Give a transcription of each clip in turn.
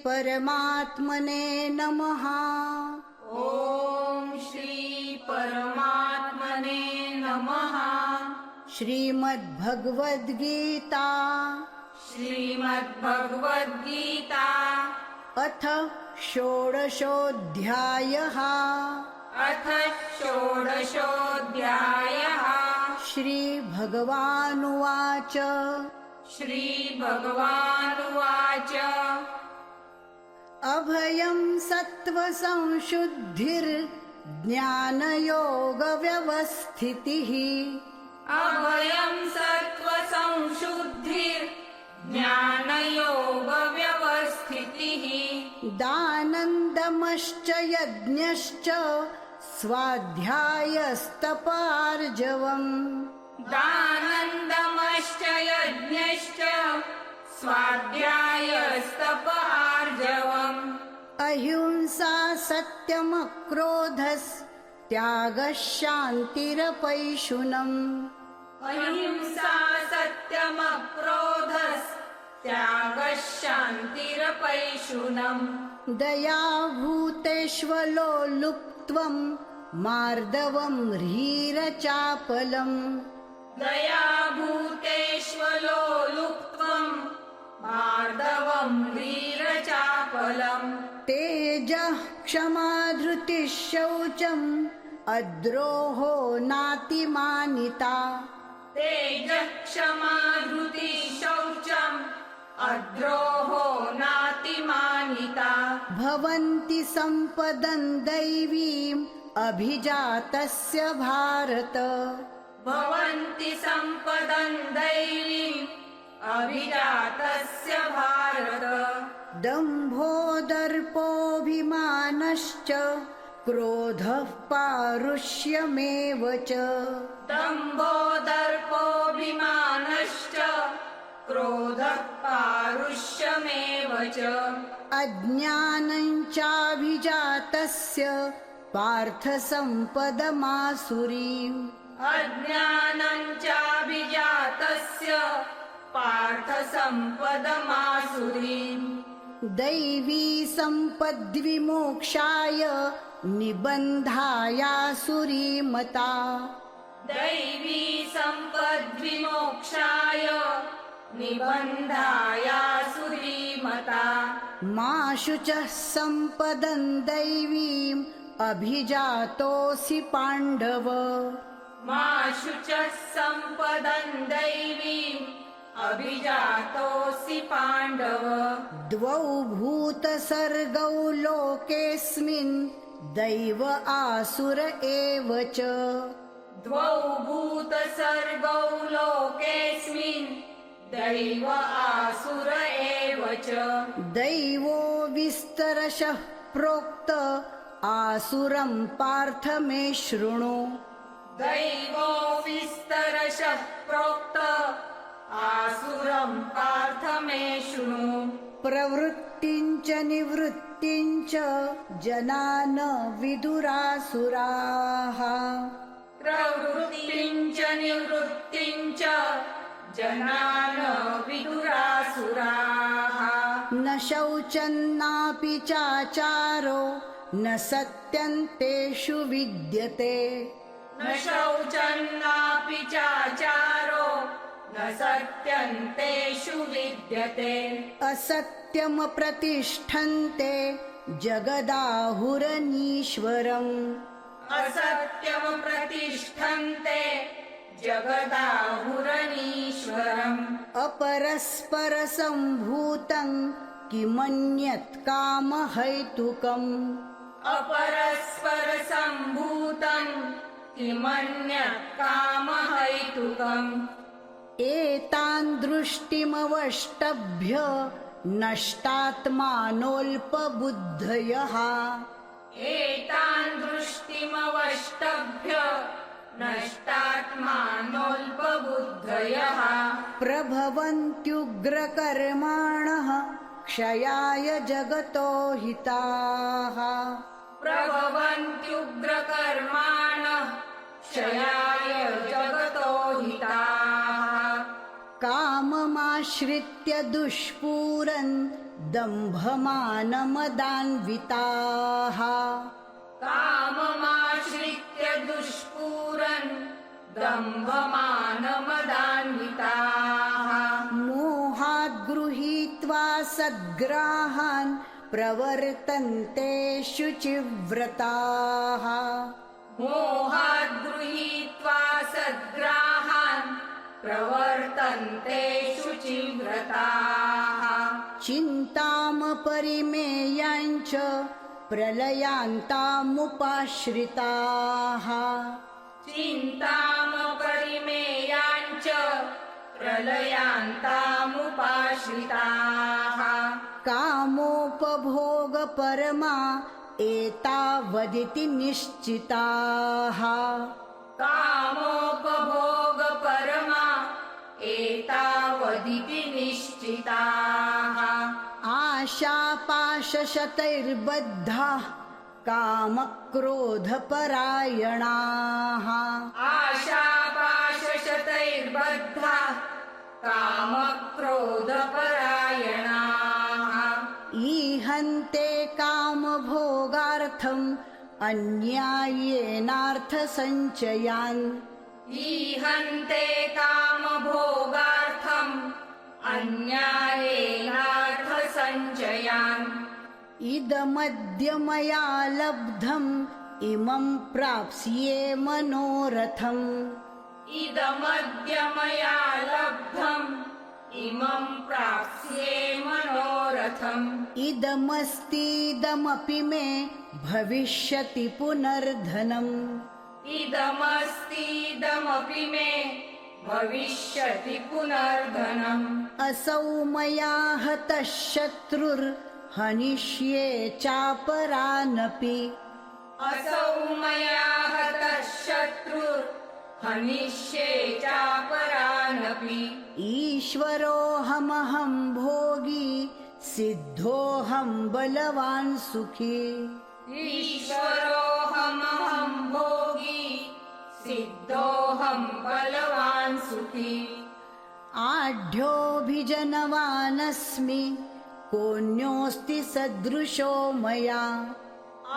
परमात्मने नमः। ॐ श्री परमात्मने नमः। श्रीमद्भगवद्गीता श्रीमद्भगवद्गीता अथ षोडशोऽध्यायः। अथ षोडशोऽध्यायः। श्रीभगवानुवाच श्रीभगवानुवाच अभयं सत्त्वसंशुद्धिर्ज्ञानयोगव्यवस्थितिः। अभयं सत्त्वसंशुद्धिर्ज्ञानयोगव्यवस्थितिः। दानन्दमश्च यज्ञश्च स्वाध्यायस्तपार्जवम्। दानन्दमश्च यज्ञश्च स्वाध्यायस्तपहार्जवम्। अहिंसा सत्यमक्रोधस्त्यागः शान्तिरपैशुनम्। अहिंसा सत्यमक्रोधस्त्यागः शान्तिरपैशुनम्। दया भूतेष्वलोलुप्त्वम् मार्दवम् ह्रीरचापलम्। दया भूतेष्वलोलुप्त्वम् मार्दवम् ह्रीरचापलम्। तेजः क्षमा धृतिः शौचम् अद्रोहो नातिमानिता। तेजः क्षमा धृतिः शौचम् अद्रोहो नातिमानिता। भवन्ति सम्पदन् दैवीम् अभिजातस्य भारत। भवन्ति सम्पदन् दैवीम् अभिजातस्य भारत। दम्भो दर्पोऽभिमानश्च क्रोधः पारुष्यमेव च। दम्भो दर्पोऽभिमानश्च क्रोधः पारुष्यमेव च। अज्ञानं चाभिजातस्य पार्थसम्पदमासुरीम्। अज्ञानं चाभिजातस्य पार्थसम्पदमासुरीम्। दैवी सम्पद्विमोक्षाय निबन्धायासुरीमता। दैवी सम्पद्विमोक्षाय निबन्धायासुरीमता। मा शुचः सम्पदन् दैवीम् अभिजातोऽसि पाण्डव। मा शुचः सम्पदन् दैवीम् अभिजातोऽसि पाण्डव। द्वौ भूतसर्गौ लोकेऽस्मिन् दैव आसुर एव च। द्वौ भूतसर्गौ लोकेऽस्मिन् दैव आसुर एव च। दैवो विस्तरशः प्रोक्त आसुरं पार्थ मे शृणु। दैवो विस्तरशः प्रोक्त आसुरं पार्थ मे शृणु। प्रवृत्तिं च निवृत्तिं च जना न विदुरासुराः। प्रवृत्तिं च निवृत्तिं च जना न विदुरासुराः। न शौचन्नापि चाचारो न सत्यन्तेषु विद्यते। न शौचन्नापि चाचारो न सत्यन्तेषु विद्यते। असत्यमप्रतिष्ठन्ते जगदाहुरनीश्वरम्। असत्यमप्रतिष्ठन्ते जगदाहुरनीश्वरम्। अपरस्परसम्भूतं किमन्यत् कामहैतुकम्। अपरस्परसम्भूतं किमन्यत् कामहैतुकम्। एतान् दृष्टिमवष्टभ्य नष्टात्मानोऽल्पबुद्धयः। एतान् दृष्टिमवष्टभ्य नष्टात्मानोऽल्पबुद्धयः। प्रभवन्त्युग्रकर्माणः क्षयाय जगतो हिताः। प्रभवन्त्युग्रकर्माणः क्षयाय जगतो हिताः। काममाश्रित्य दुष्पूरन् दम्भमानमदान्विताः काममाश्रित्य दुष्पूरन् दम्भमानमदान्विताः मोहाद् गृहीत्वा सद्ग्राहान् प्रवर्तन्ते शुचिव्रताः मोहाद् गृहीत्वा सद्ग्राहान् प्रवर्तन्ते शुचिव्रताः चिन्तामपरिमेयाञ्च प्रलयान्तामुपाश्रिताः चिन्तामपरिमेयाञ्च प्रलयान्तामुपाश्रिताः कामोपभोगपरमा एतावदिति निश्चिताः कामोपभोगपरमा एतावदिति निश्चिताः आशापाशशतैर्बद्धाः कामक्रोधपरायणाः आशापाशशतैर्बद्धाः कामक्रोधपरायणाः ईहन्ते कामभोगार्थम् अन्याय्येनार्थसञ्चयान् ईहन्ते कामभोगार्थम् अन्यायेनार्थसञ्चयान् इदमद्य मया लब्धम् इमं प्राप्स्ये मनोरथम् इदमद्य मया लब्धम् इमं प्राप्स्ये मनोरथम् इदमस्तीदमपि मे भविष्यति पुनर्धनम् इदमस्तीदमपि मे भविष्यति पुनर्धनम् असौ मया हतः शत्रुर्हनिष्ये चापरानपि असौ मया हतः शत्रुर्हनिष्ये चापरानपि ईश्वरोऽहमहं भोगी सिद्धोऽहं बलवान् सुखी ईश्वरोऽहमहं भोगी सिद्धोऽहं बलवान् सुखी आढ्योऽभिजनवानस्मि कोऽन्योऽस्ति सदृशो मया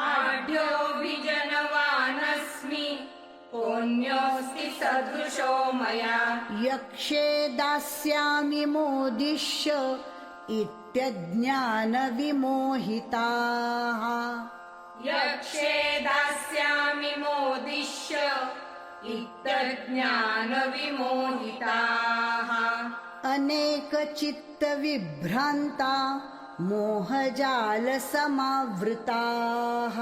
आढ्योऽभिजनवानस्मि कोऽन्योऽस्ति सदृशो मया यक्षे दास्यामि मोदिष्य इत्यज्ञानविमोहिताः यक्षे दास्यामि मोदिष्य इत्यज्ञानविमोहिताः अनेकचित्तविभ्रान्ता मोहजालसमावृताः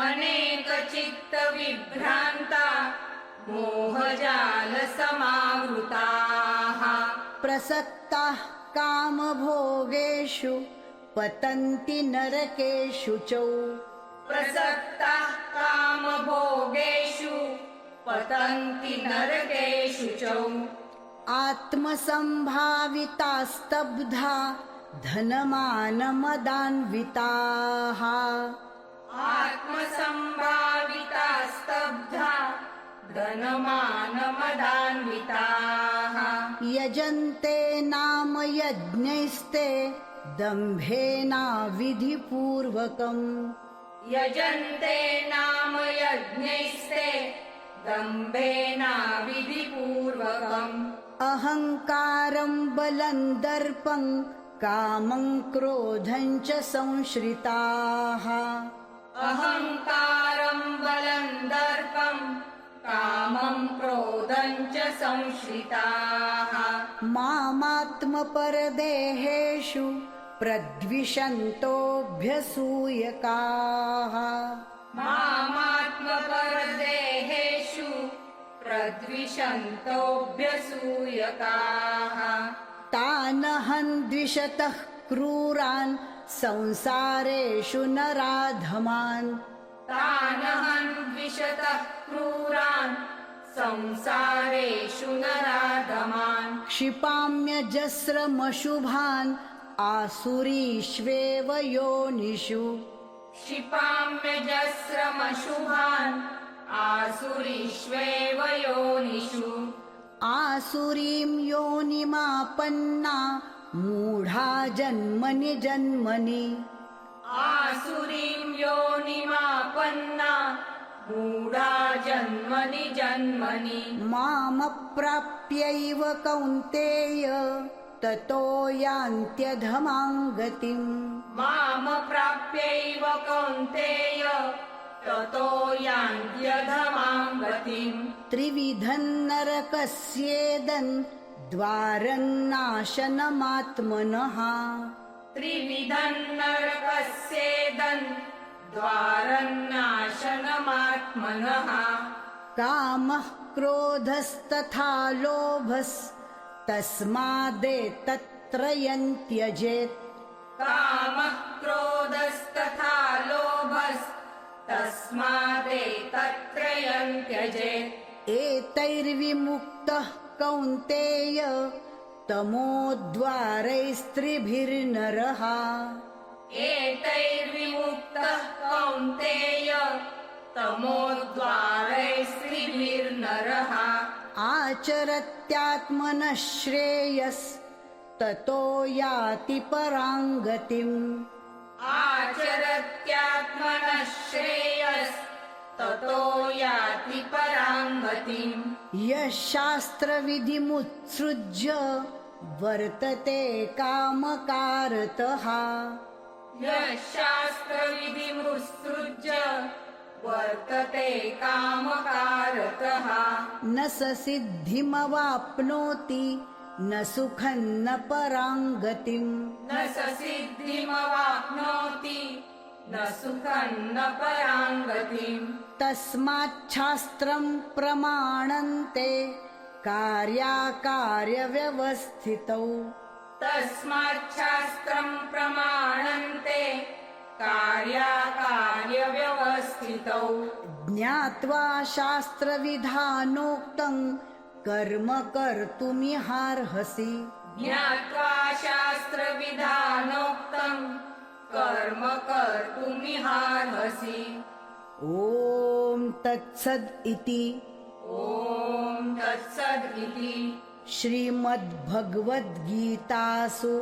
अनेकचित्तविभ्रान्ता मोहजालसमावृताः प्रसक्ताः कामभोगेषु पतन्ति नरकेषु च प्रसक्ताः कामभोगेषु पतन्ति नरकेषु च आत्मसम्भावितास्तब्धा धनमानमदान्विताः आत्मसम्भाविता स्तब्धा धनमानमदान्विताः यजन्ते नाम यज्ञैस्ते दम्भेनाविधिपूर्वकम् यजन्ते नाम यज्ञैस्ते दम्भेनाविधिपूर्वकम् अहङ्कारम् बलम् दर्पम् कामम् क्रोधम् च संश्रिताः अहङ्कारम् बलम् दर्पम् कामम् क्रोधम् च संश्रिताः मामात्मपरदेहेषु प्रद्विषन्तोऽभ्यसूयकाः मामात्मपरदेहेषु प्रद्विषन्तोऽभ्यसूयकाः तानहं द्विषतः क्रूरान् संसारेषु नराधमान् तानहं द्विषतः क्रूरान् संसारेषु नराधमान् क्षिपाम्यजस्रमशुभान् आसुरीष्वेव योनिषु क्षिपाम्यजस्रमशुभान् आसुरीष्वेव योनिषु आसुरीं योनिमापन्ना मूढा जन्मनि जन्मनि आसुरीं योनिमापन्ना मूढा जन्मनि जन्मनि मामप्राप्यैव कौन्तेय ततो यान्त्यधमां गतिम् मामप्राप्यैव कौन्तेय ततो यान्त्यधमां गतिम् त्रिविधं नरकस्येदन् द्वारन्नाशनमात्मनः त्रिविधं नरकस्येदन् द्वारन्नाशनमात्मनः कामः क्रोधस्तथा लोभस्तस्मादेतत्त्रयं त्यजेत् कामः क्रोधस्तथा लोभस्तस्मादेतत्त्रयं त्यजेत् एतैर्विमुक्तः कौन्तेय तमोद्वारैस्त्रिभिर्नरः एतैर्विमुक्तः कौन्तेय तमोद्वारैस्त्रिभिर्नरः आचरत्यात्मनः श्रेयस्ततो याति परां गतिम् आचरत्यात्मनः श्रेयस्ततो याति परां गतिम् यः शास्त्रविधिमुत्सृज्य वर्तते कामकारतः यः शास्त्रविधिमुत्सृज्य वर्तते कामकारतः न स सिद्धिमवाप्नोति न सुखं न परां गतिम् न स सिद्धिमवाप्नोति न सुखं न परां गतिम् तस्माच्छास्त्रं प्रमाणन्ते कार्याकार्यव्यवस्थितौ तस्माच्छास्त्रं प्रमाणन्ते कार्याकार्यव्यवस्थितौ ज्ञात्वा शास्त्रविधानोक्तं कर्म कर्तुमिहार्हसि ज्ञात्वा शास्त्रविधानोक्तं कर्म कर्तुमिहार्हसि ॐ तत्सद् इति ॐ तत्सदिति श्रीमद्भगवद्गीतासु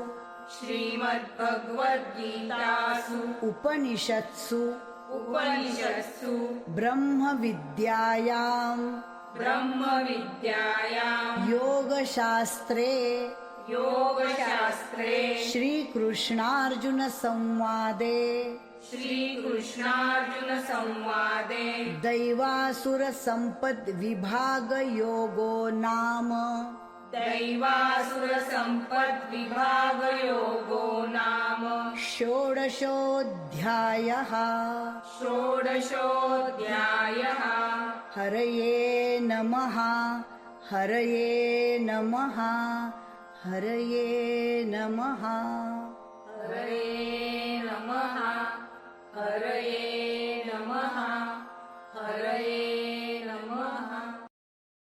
श्रीमद्भगवद्गीतासु उपनिषत्सु उपनिषत्सु ब्रह्मविद्यायां ब्रह्मविद्यायां योगशास्त्रे योगशास्त्रे श्रीकृष्णार्जुनसंवादे श्रीकृष्णार्जुनसंवादे दैवासुरसम्पद्विभागयोगो नाम दैवासुरसम्पद्विभागयोगो नाम षोडशोऽध्यायः षोडशोऽध्यायः हरये नमः हरये नमः हरये नमः हरे नमः हरे